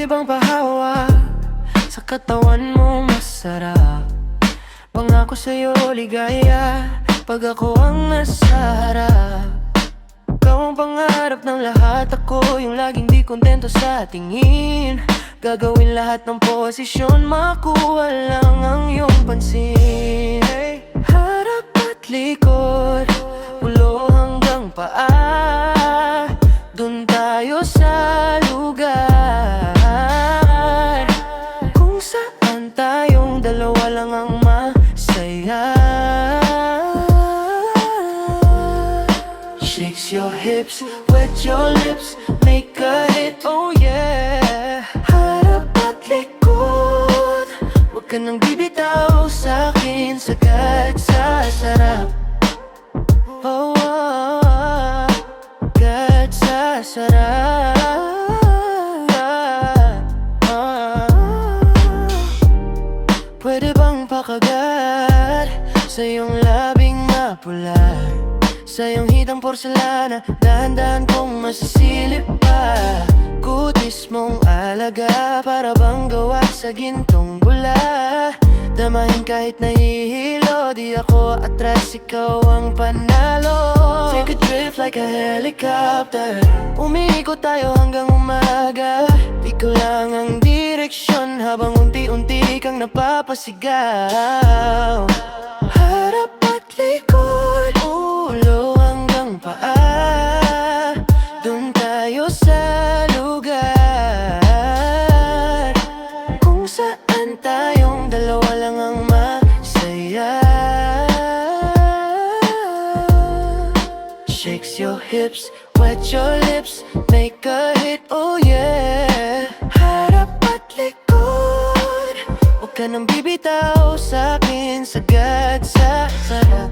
bang pahawa sa katawan mo masarap? Pangako sa'yo ligaya pag ako ang nasa harap. Ikaw ang pangarap ng lahat, ako yung laging di kontento sa tingin. Gagawin lahat ng posisyon, makuha lang ang iyong pansin. Harap at likod, ulo hanggang paa, dun tayo sa lugar kung saan tayong dalawa lang ang masaya. Shake your hips, wet your lips, make a hit, oh yeah. Harap at likod, huwag ka nang bibitaw sa'kin, sagad sa sarap. Oh, oh, oh, sagad sa sarap. Pwede bang pakagat sa iyong labing mapula, sa iyong hitang porselana, dahan-dahan kong masisilip pa. Kutis mong alaga, para bang gawa sa gintong bula. Damahin kahit nahihilo, di ako atras, ikaw ang panalo. Take a drift like a helicopter, umiikot tayo hanggang umaga. Di ko lang ang direksyon habang unti-unti kang napapasigaw. Harap at likod, ulo hanggang paa, dun tayo sa lugar kung saan tayong dalawa lang ang masaya. Shakes your hips, wet your lips, make a hit, oh yeah. Harap at likod, huwag ka nang bibitaw sa'kin, sagad sa sarap.